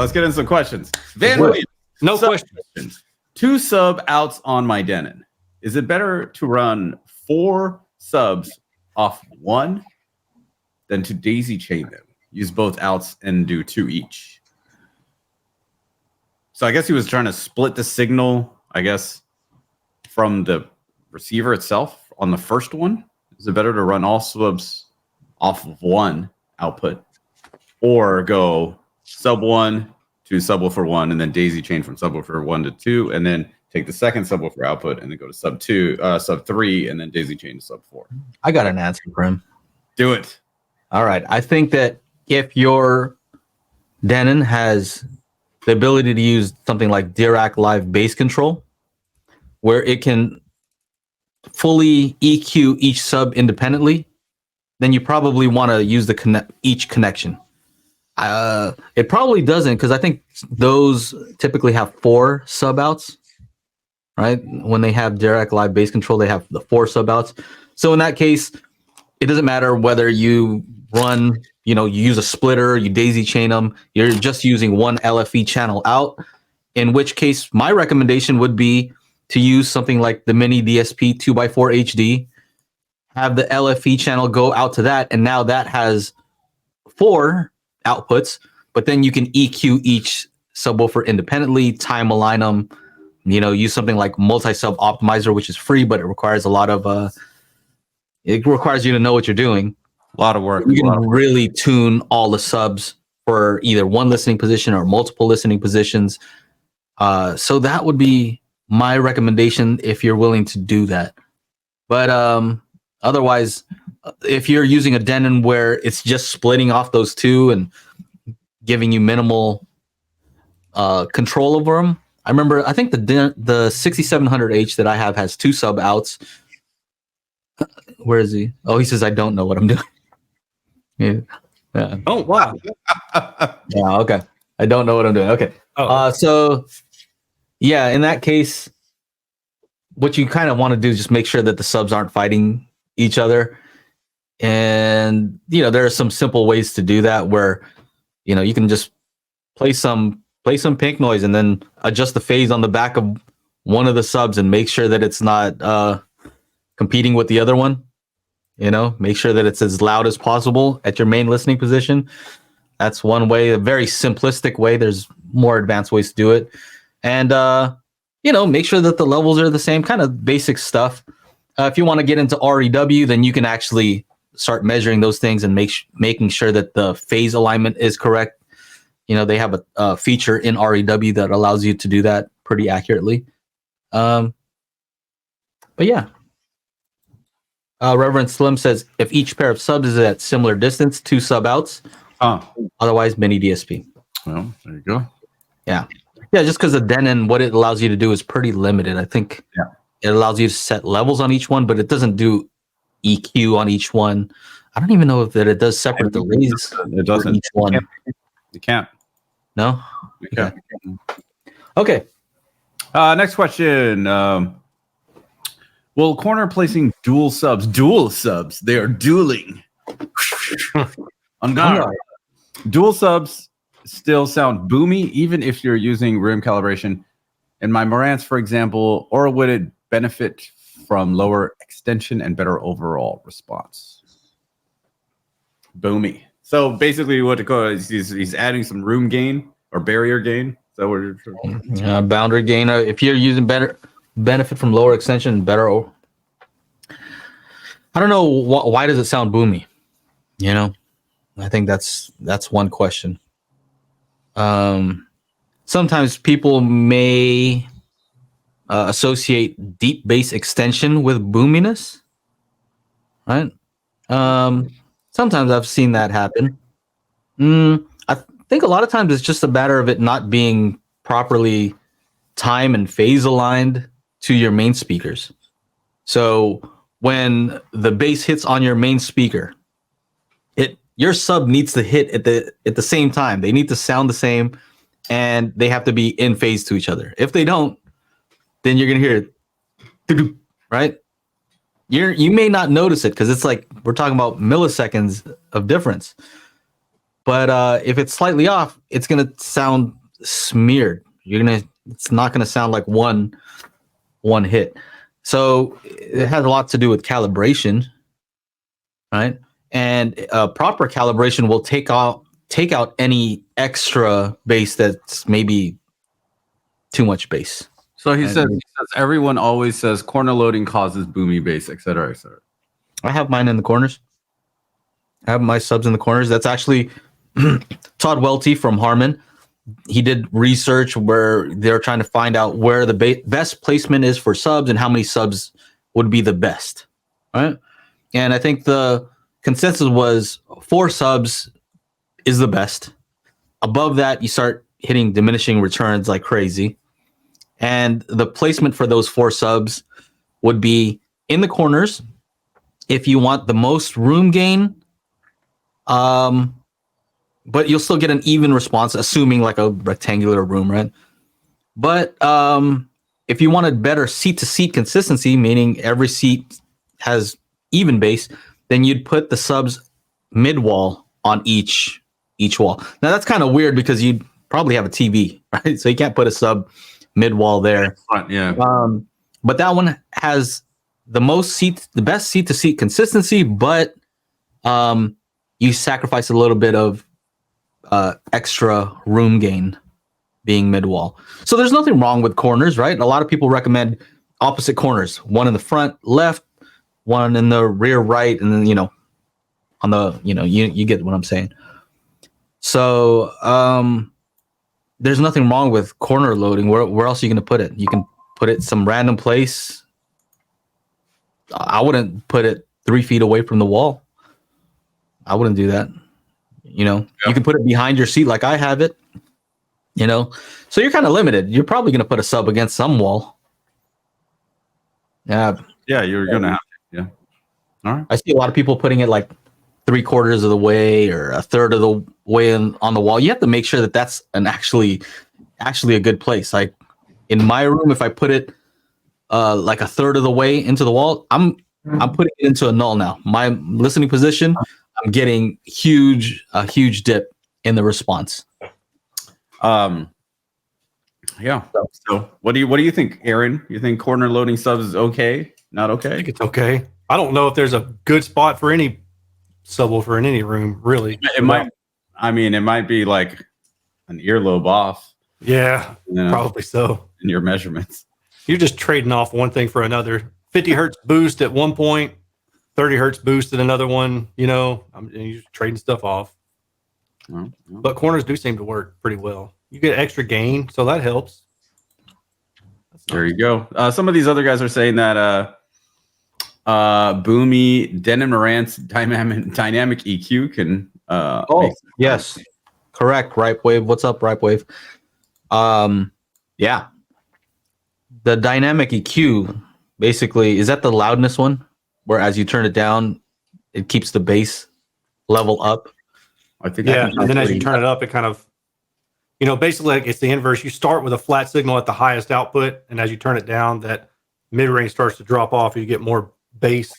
let's get into some questions. Van What? Williams, No sub question. questions. 2 sub outs on my Denon. Is it better to run 4 subs off 1 than to daisy chain them? Use both outs and do 2 each. So I guess he was trying to split the signal, I guess, from the receiver itself on the first one. Is it better to run all subs off of 1 output or go sub 1 to subwoofer 1 and then daisy chain from subwoofer 1 to 2 and then take the second subwoofer output and then go to sub 3 and then daisy chain to sub 4? I got an answer for him. Do it. All right. I think that if your Denon has the ability to use something like Dirac Live bass control, where it can fully EQ each sub independently, then you probably want to use each connection. It probably doesn't, because I think those typically have 4 sub outs, right? When they have Dirac Live bass control, they have the 4 sub outs. So in that case, it doesn't matter whether you run, you use a splitter, you daisy chain them, you're just using one LFE channel out, in which case my recommendation would be to use something like the Mini DSP 2x4 HD, have the LFE channel go out to that, and now that has 4 outputs, but then you can EQ each subwoofer independently, time align them, use something like multi-sub optimizer, which is free, but it requires a lot of, it requires you to know what you're doing. A lot of work. You can really tune all the subs for either one listening position or multiple listening positions. So that would be my recommendation if you're willing to do that. But otherwise, if you're using a Denon where it's just splitting off those 2 and giving you minimal control over them, I think the 6700H that I have has 2 sub outs. Where is he? Oh, he says, I don't know what I'm doing. Yeah. Oh, wow. Yeah, okay. I don't know what I'm doing. Okay. So, yeah, in that case, what you kind of want to do is just make sure that the subs aren't fighting each other. And, there are some simple ways to do that where, you can just play some pink noise and then adjust the phase on the back of one of the subs and make sure that it's not competing with the other one. Make sure that it's as loud as possible at your main listening position. That's one way, a very simplistic way. There's more advanced ways to do it. And, make sure that the levels are the same, kind of basic stuff. If you want to get into REW, then you can actually start measuring those things and making sure that the phase alignment is correct. They have a feature in REW that allows you to do that pretty accurately. But yeah. Reverend Slim says, if each pair of subs is at similar distance, 2 sub outs. Otherwise, Mini DSP. Well, there you go. Yeah. Yeah, just because the Denon, what it allows you to do is pretty limited. I think it allows you to set levels on each one, but it doesn't do EQ on each one. I don't even know if that it does separate delays. It doesn't. Each one. You can't. No? Okay. Okay. Next question. Well, corner placing dual subs, they are dueling. On guard. Dual subs still sound boomy, even if you're using room calibration. In my Marantz, for example, or would it benefit from lower extension and better overall response? Boomy. So basically what to call is he's adding some room gain or barrier gain. So we're boundary gain. If you're using better benefit from lower extension and better. I don't know why does it sound boomy? I think that's one question. Sometimes people may associate deep bass extension with boominess, right? Sometimes I've seen that happen. I think a lot of times it's just a matter of it not being properly time and phase aligned to your main speakers. So when the bass hits on your main speaker, your sub needs to hit at the same time. They need to sound the same, and they have to be in phase to each other. If they don't, then you're gonna hear it, right? You may not notice it because it's like we're talking about milliseconds of difference. But if it's slightly off, it's gonna sound smeared. It's not gonna sound like one hit. So it has a lot to do with calibration, right? And proper calibration will take out any extra bass that's maybe too much bass. So he says everyone always says corner loading causes boomy bass, et cetera, et cetera. I have mine in the corners. I have my subs in the corners. That's actually Todd Welty from Harman. He did research where they're trying to find out where the best placement is for subs and how many subs would be the best, right? And I think the consensus was 4 subs is the best. Above that, you start hitting diminishing returns like crazy. And the placement for those 4 subs would be in the corners if you want the most room gain. But you'll still get an even response, assuming like a rectangular room, right? But if you wanted better seat-to-seat consistency, meaning every seat has even bass, then you'd put the subs mid-wall on each wall. Now that's kind of weird because you'd probably have a TV, right? So you can't put a sub mid-wall there. Yeah. But that one has the best seat-to-seat consistency, but you sacrifice a little bit of extra room gain being mid-wall. So there's nothing wrong with corners, right? A lot of people recommend opposite corners, one in the front left, one in the rear right, and then on the you get what I'm saying. So there's nothing wrong with corner loading. Where else are you going to put it? You can put it some random place. I wouldn't put it 3 feet away from the wall. I wouldn't do that. You can put it behind your seat like I have it. So you're kind of limited. You're probably going to put a sub against some wall. Yeah, you're going to have to. Yeah. All right. I see a lot of people putting it like 3/4 of the way or a third of the way on the wall. You have to make sure that that's actually a good place. Like in my room, if I put it like a third of the way into the wall, I'm putting it into a null now. My listening position, I'm getting a huge dip in the response. Yeah. So what do you think, Aaron? You think corner loading subs is okay? Not okay? I think it's okay. I don't know if there's a good spot for any subwoofer in any room, really. It might. I mean, it might be like an earlobe off. Yeah, probably so. In your measurements, you're just trading off one thing for another. 50 hertz boost at one point, 30 hertz boost at another one. You're just trading stuff off. But corners do seem to work pretty well. You get extra gain, so that helps. There you go. Some of these other guys are saying that Boomy Denon Marantz dynamic EQ can. Yes, correct. Ripe Wave. What's up, Ripe Wave? Yeah. The dynamic EQ basically is that the loudness one, where as you turn it down, it keeps the bass level up. I think. Yeah, and then as you turn it up, it kind of, basically like it's the inverse. You start with a flat signal at the highest output, and as you turn it down, that mid range starts to drop off. You get more bass.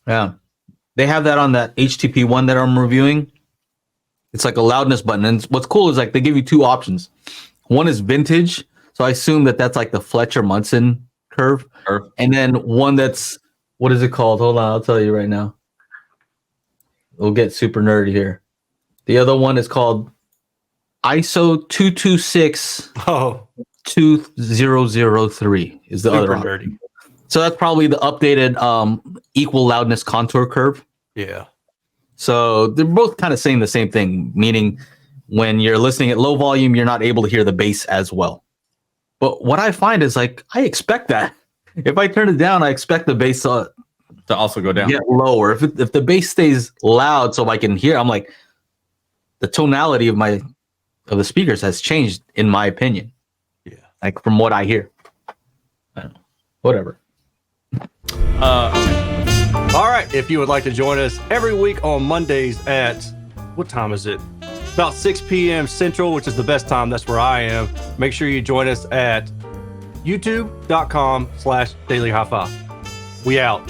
Yeah. They have that on that HTP one that I'm reviewing. It's like a loudness button. And what's cool is like they give you 2 options. One is vintage. So I assume that that's like the Fletcher Munson curve. And then one that's, what is it called? Hold on, I'll tell you right now. We'll get super nerdy here. The other one is called ISO 226 2003 is the other one. Nerdy. So that's probably the updated equal loudness contour curve. Yeah. So they're both kind of saying the same thing, meaning when you're listening at low volume, you're not able to hear the bass as well. But what I find is like, I expect that. If I turn it down, I expect the bass to also go down. Get lower. If the bass stays loud so I can hear, I'm like, the tonality of the speakers has changed, in my opinion. Yeah. Like from what I hear. I don't know. Whatever. All right. If you would like to join us every week on Mondays at, what time is it? About 6 p.m. Central, which is the best time. That's where I am. Make sure you join us at youtube.com/Daily HiFi. We out.